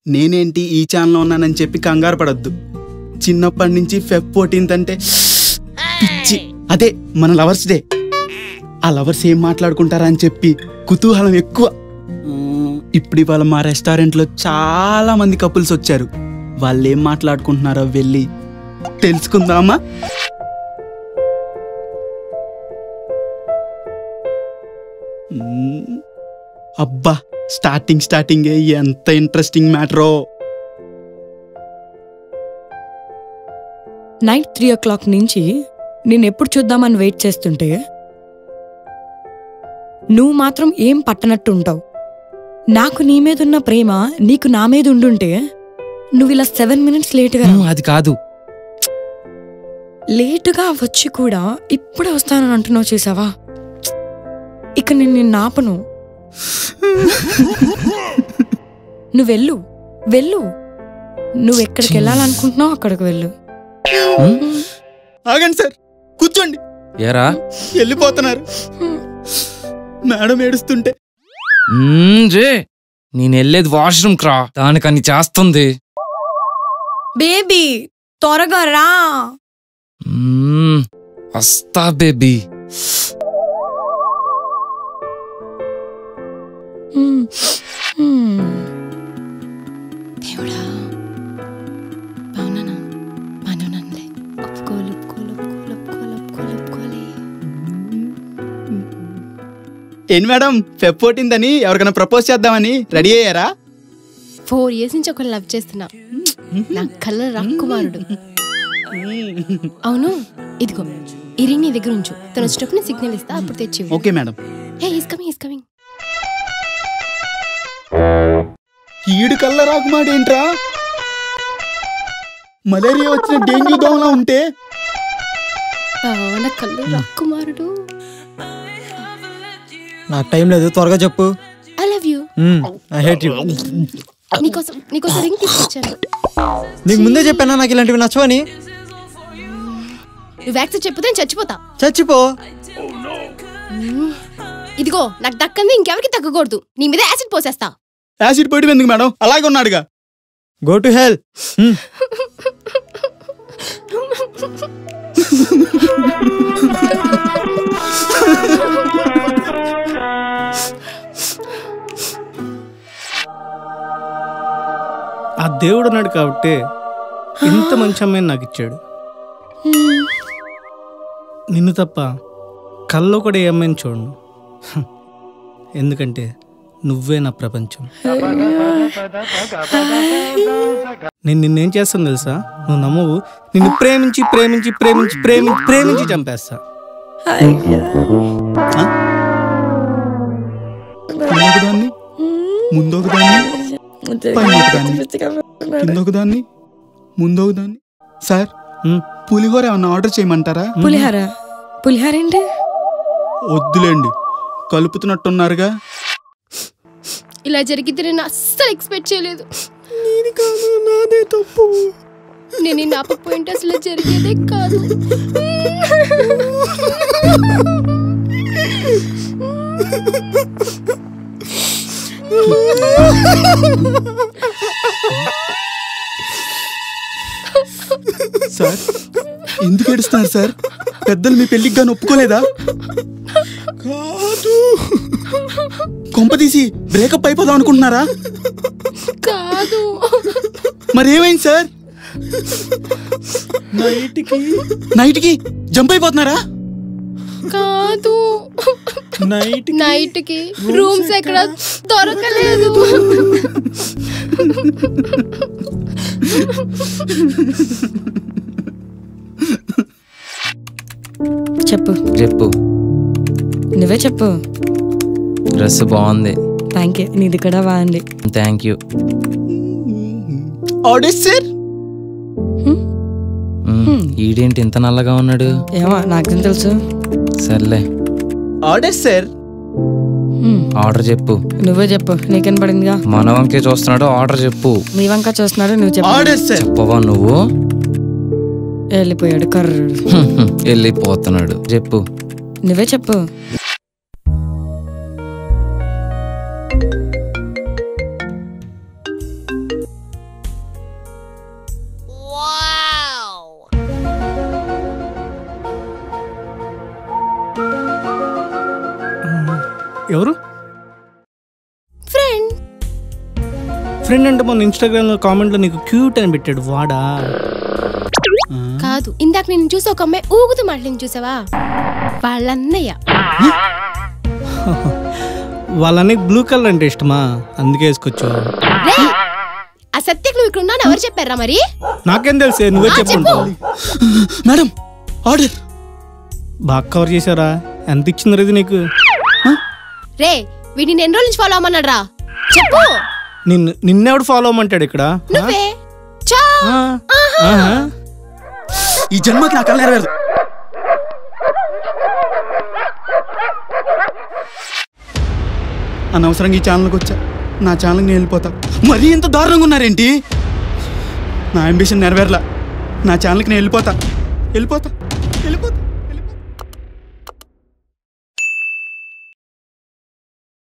నేనేంటి ఈ ఛానల్లో ఉన్నానని చెప్పి కంగారు పడొద్దు. చిన్నప్పటి నుంచి Feb 14th అంటే పిచ్చి. అదే మన లవర్స్ డే. ఆ లవర్స్ ఏం మాట్లాడుకుంటారా అని చెప్పి కుతూహలం ఎక్కువ. ఇప్పుడు ఇవాళ మా రెస్టారెంట్లో చాలా మంది కపుల్స్ వచ్చారు. వాళ్ళు ఏం మాట్లాడుకుంటున్నారో వెళ్ళి తెలుసుకుందామా? అబ్బా, స్టార్టింగ్ ఎంత ఇంట్రెస్టింగ్ మ్యాటరో. నైట్ 3 o'clock నుంచి నేను ఎప్పుడు చూద్దామని వెయిట్ చేస్తుంటే నువ్వు మాత్రం ఏం పట్టనట్టు ఉంటావు. నాకు నీ మీద ఉన్న ప్రేమ నీకు నా మీద ఉండుంటే నువ్వు ఇలా 7 minutes లేటుగా. అది కాదు, లేటుగా వచ్చి కూడా ఇప్పుడే వస్తానని అంటున్నావు. చేసావా? ఇక నేను నిన్ను ఆపను. నువ్వు వెళ్ళు. నువ్వు ఎక్కడికి వెళ్ళాలనుకుంటున్నావు అక్కడికి వెళ్ళు. ఆగండి సార్, కూర్చోండి. ఏరా వెళ్ళిపోతున్నారు మేడం ఏడుస్తుంటే. నేను వెళ్ళేది వాష్రూమ్ క్రా, దానికని చేస్తుంది. బేబీ త్వరగా రా. వస్తా బేబీ. దేవుడా, బాగున్నానా? బాగున్నానులే. ఒప్పుకోలే. ఏంటి మేడం, Feb 14th అని ఎవరికైనా ప్రపోజ్ చేద్దామని రెడీ అయ్యారా? 4 years నుంచి ఒకరు లవ్ చేస్తున్నా. నా కళ్ళ రాకుమారుడు. అవును, ఇదిగో ఈ రింగ్ నీ దగ్గర ఉంచు. తను వచ్చేటప్పుడు సిగ్నల్ ఇస్తా, అప్పుడు తెచ్చి. Okay madam. Hey, is coming. ఈడు కళ్ళ రాకుమాడేంట్రా? మలేరియా వచ్చిన డెంగ్యూ దోమలా ఉంటే. నా కళ్ళ రాకుమారుడు. నాకు టైం లేదు, త్వరగా చెప్పు. I love you. I hate you. నీకోసం రింగ్ తీసుకొచ్చాను. నీకు ముందే చెప్పానా నాకు ఇలాంటివి నచ్చవని? నువ్వు వ్యాక్సిన్ చెప్పుతే చచ్చిపోతా. చచ్చిపో. ఇదిగో నాకు దక్కంది ఇంకెవరికి తగ్గకూడదు. నీ మీద యాసిడ్ పోసేస్తా. యాసిడ్ పోయడం ఎందుకు మేడం? అలాగే ఉన్నాడుగా. Go to hell. ఆ దేవుడు ఉన్నాడు కాబట్టి ఇంత మంచి అమ్మాయిని నాకు ఇచ్చాడు. నిన్ను తప్ప కల్లో కూడా ఏ అమ్మాయిని చూడను. ఎందుకంటే నువ్వే నా ప్రపంచం. నేను నిన్నేం చేస్తాను తెలుసా? నువ్వు నమ్మవు. నిన్ను ప్రేమించి ప్రేమించి ప్రేమించి ప్రేమించి ప్రేమించి చంపేస్తా. ముందొకదాన్ని, కిందొకదాన్ని, ముందొకదాన్ని. సార్, పులిహోర ఏమన్నా ఆర్డర్ చేయమంటారా? పులిహోర ఏంటి? వద్దులేండి, కలుపుతున్నట్టున్నారుగా. ఇలా జరిగితే నేను అస్సలు ఎక్స్పెక్ట్ చేయలేదు. నేను కాదు, నాదే తప్పు. నేను నిన్ను ఆపకపోయింటే అసలు జరిగేదే కాదు. సార్, ఎందుకు ఏడుస్తున్నారు సార్? పెద్దలు మీ పెళ్లికి గాని ఒప్పుకోలేదా? కాదు. కొంపదీసి బ్రేకప్ అయిపోదాం అనుకుంటున్నారా? కాదు. మరేమైంది సార్? నైట్కి జంప్ అయిపోతున్నారా? కాదు, నైట్కి రూమ్స్ ఎక్కడ దొరకలేదు. చెప్పు. నువ్వే చెప్పు. డ్రెస్ బాగుంది. Thank you. నీది కూడా బాగుంది. Thank you. Order sir. ఈడేంటి ఇంత నల్లగా ఉన్నాడు? ఏమో నాకేం తెలుసు. సర్లే. Order sir. ఆర్డర్ చెప్పు. నువ్వే చెప్పు, నీకేం పడిందిగా. మన వంకే చూస్తున్నాడు, ఆర్డర్ చెప్పు. మీ వంక చూస్తున్నాడు, నువ్వు చెప్పు. Order sir. చెప్పవా నువ్వు? వెళ్ళిపోయాడు కర్రుడు. వెళ్ళిపోతున్నాడు. చెప్పు. నువ్వే చెప్పు. ఎవరు? ఫ్రెండ్. ఫ్రెండ్ అంటే మొన్న ఇన్స్టాగ్రామ్ లో కామెంట్ లో నీకు క్యూట్ అని పెట్టాడు వాడా? కాదు, ఇందాక నేను చూసి ఒక అమ్మాయి ఊగుతూ మాట్లాడి చూసావా, వాళ్ళన్నయ్య. వాళ్ళని బ్లూ కలర్ అంటే ఇష్టమా, అందుకే వేసుకొచ్చావు. ఆ సత్యకి నువ్వు ఇక్కడ ఉన్నాను ఎవరు చెప్పారా మరి? నాకేం తెలుసే, నువ్వే చెప్పుకుంటావు. Madam order. బాగా కవర్ చేశారా? ఎంత ఇచ్చింది రేది నీకు? రే వీడిని ఎన్ని రోజుల నుంచి ఫాలో అవ్వమన్నాడు రా, చెప్పు. నిన్నెవడు ఫాలో అవ్వమంటాడు ఇక్కడ? నువ్వే. చా ఈ జన్మకి నా కళ్ళ నెరవేరదు. అనవసరంగా ఈ ఛానల్కి వచ్చా. నా ఛానల్కి నేను వెళ్ళిపోతా. మరీ ఇంత దారుణంగా ఉన్నారేంటి? నా అంబిషన్ నెరవేరలా. నా ఛానల్కి నేను వెళ్ళిపోతా.